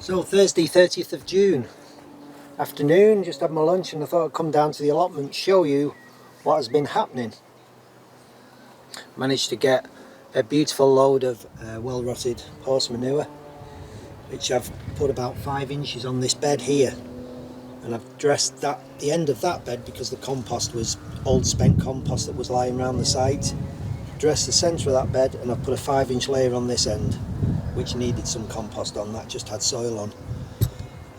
So Thursday 30th of June afternoon, just had my lunch and I thought I'd come down to the allotment, show you what has been happening. Managed to get a beautiful load of well rotted horse manure, which I've put about 5 inches on this bed here, and I've dressed the end of that bed because the compost was old spent compost that was lying around the sides. Dressed the centre of that bed and I've put a 5-inch layer on this end, which needed some compost on, that just had soil on.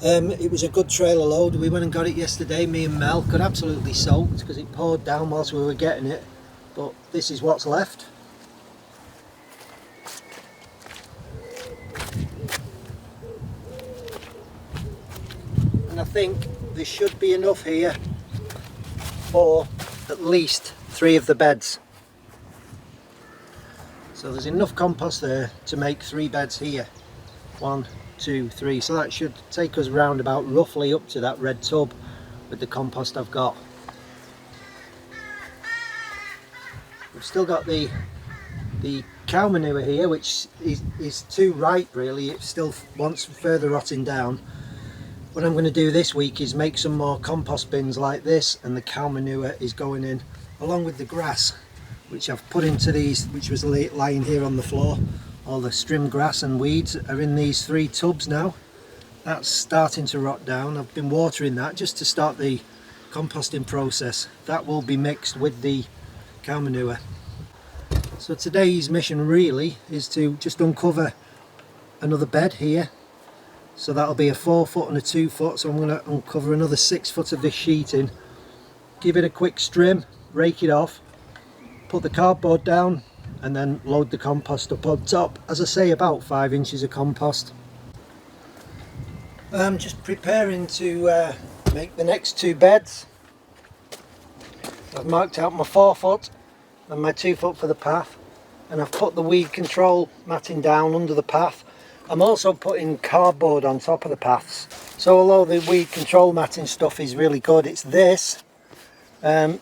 It was a good trailer load. We went and got it yesterday, me and Mel. Got absolutely soaked because it poured down whilst we were getting it, but this is what's left. And I think there should be enough here for at least 3 of the beds. So there's enough compost there to make 3 beds here. 1, 2, 3. So that should take us round about roughly up to that red tub with the compost I've got. We've still got the cow manure here, which is too ripe really. It still wants further rotting down. What I'm going to do this week is make some more compost bins like this, and the cow manure is going in along with the grass, which I've put into these, which was lying here on the floor. All the strim grass and weeds are in these 3 tubs now. That's starting to rot down. I've been watering that just to start the composting process. That will be mixed with the cow manure. So today's mission really is to just uncover another bed here. So that'll be a 4 foot and a 2 foot. So I'm going to uncover another 6 foot of this sheeting, give it a quick strim, rake it off, put the cardboard down, and then load the compost up on top. As I say, about 5 inches of compost. I'm just preparing to make the next 2 beds. I've marked out my 4 foot and my 2 foot for the path, and I've put the weed control matting down under the path. I'm also putting cardboard on top of the paths. So although the weed control matting stuff is really good, it's this that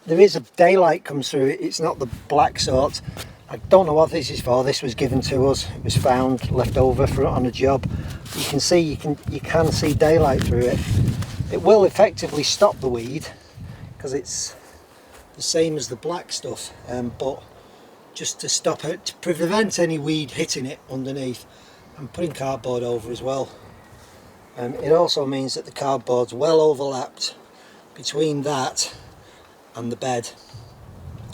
there is a daylight comes through it. It's not the black sort. I don't know what this is for. This was given to us. It was found left over on a job. You can see you can see daylight through it. It will effectively stop the weed because it's the same as the black stuff, but just to stop it, to prevent any weed hitting it underneath, I'm putting cardboard over as well. It also means that the cardboard's well overlapped between that and the bed,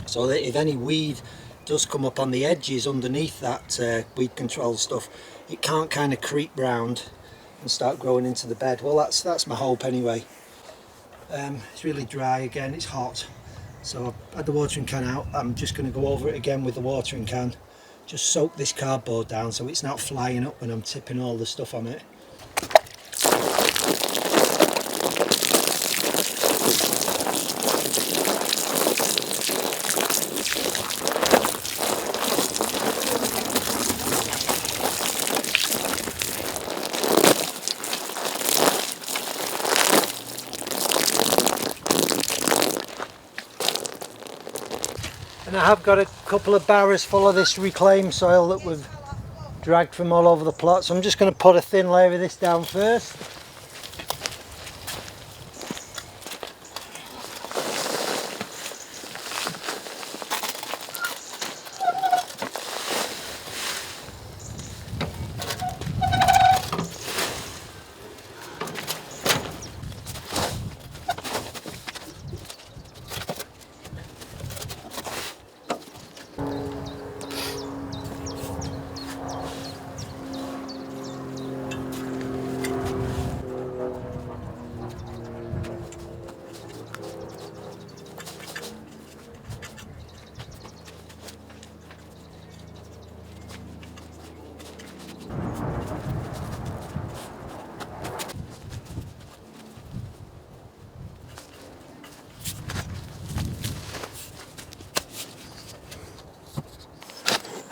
so that if any weed does come up on the edges underneath that weed control stuff, it can't kind of creep round and start growing into the bed. Well, that's my hope anyway. It's really dry again, it's hot, so I've had the watering can out. I'm just going to go over it again with the watering can, just soak this cardboard down so it's not flying up when I'm tipping all the stuff on it. And I have got a couple of barrows full of this reclaimed soil that we've dragged from all over the plot, so I'm just going to put a thin layer of this down first.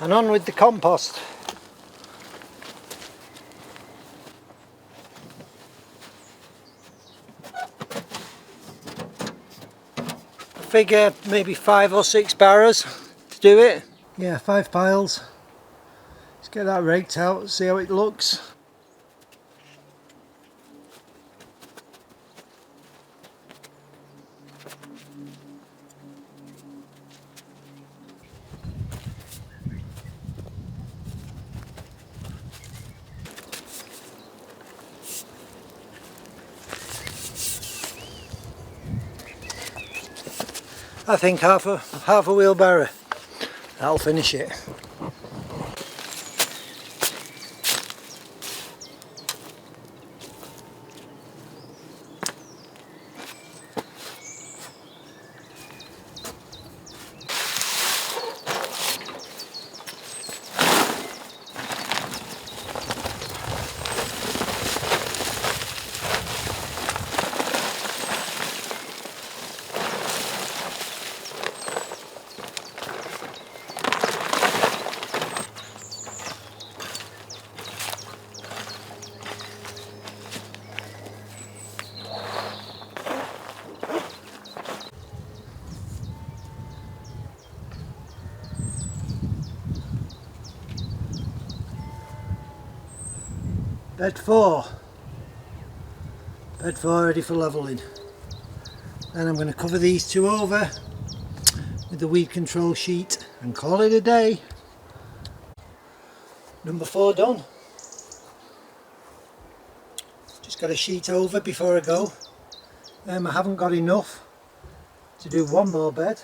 And on with the compost. I figure maybe 5 or 6 barrows to do it. Yeah, 5 piles. Let's get that raked out, see how it looks. I think half a wheelbarrow. That'll finish it. Bed 4 ready for levelling. Then I'm going to cover these two over with the weed control sheet and call it a day. Number 4 done. Just got a sheet over before I go. I haven't got enough to do one more bed,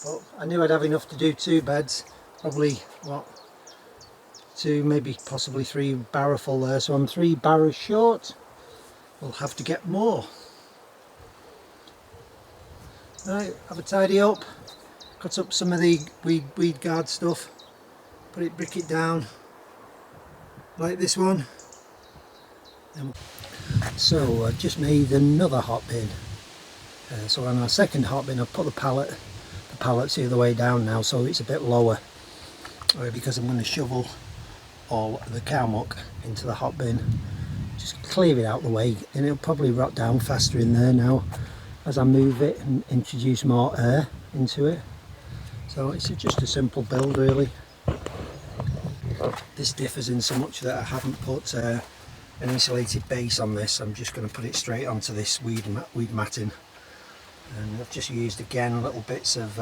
but I knew I'd have enough to do 2 beds, probably what, 2, maybe possibly 3 barrow full there, so I'm 3 barrows short. We'll have to get more. Right, have a tidy up, cut up some of the weed guard stuff, brick it down like this one. So I've just made another hot bin. So on our second hot bin I've put the pallets the other way down now, so it's a bit lower, because I'm going to shovel all the cow muck into the hot bin, just clear it out the way, and it'll probably rot down faster in there now as I move it and introduce more air into it. So it's just a simple build really. This differs in so much that I haven't put an insulated base on this. I'm just going to put it straight onto this weed matting, and I've just used again little bits of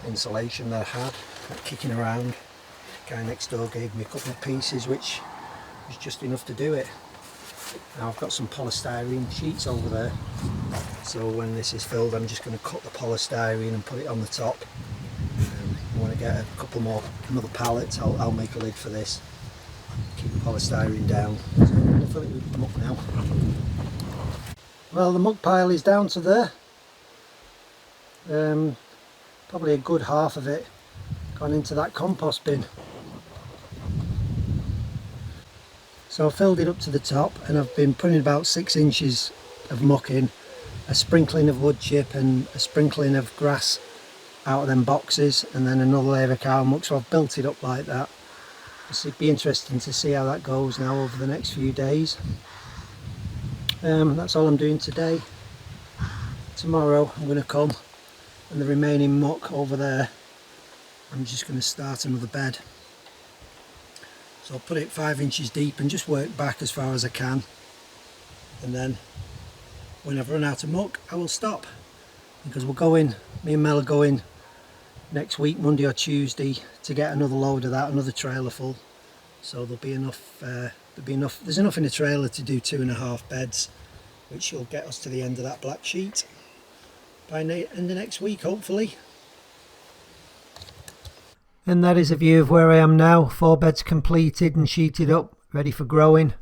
insulation that I had kicking around. Guy next door gave me a couple of pieces, which was just enough to do it. Now I've got some polystyrene sheets over there, so when this is filled I'm just going to cut the polystyrene and put it on the top. When I get another pallet, I'll make a lid for this, keep the polystyrene down. So I'm going to fill it with muck now. Well, the muck pile is down to there. Probably a good half of it gone into that compost bin. So I filled it up to the top, and I've been putting about 6 inches of muck in, a sprinkling of wood chip and a sprinkling of grass out of them boxes, and then another layer of cow muck. So I've built it up like that. It'd be interesting to see how that goes now over the next few days. That's all I'm doing today. Tomorrow I'm going to come, and the remaining muck over there, I'm just going to start another bed. So I'll put it 5 inches deep and just work back as far as I can, and then when I've run out of muck I will stop, because we're going, me and Mel are going next week, Monday or Tuesday, to get another load of that, another trailer full. So there'll be enough, there's enough in the trailer to do 2.5 beds, which will get us to the end of that black sheet by end of next week hopefully. And that is a view of where I am now. 4 beds completed and sheeted up, ready for growing.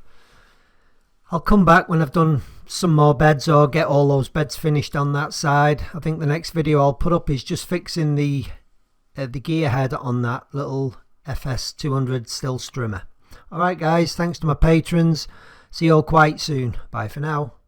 I'll come back when I've done some more beds or get all those beds finished on that side. I think the next video I'll put up is just fixing the gear head on that little FS200 still strimmer. Alright guys, thanks to my patrons. See you all quite soon. Bye for now.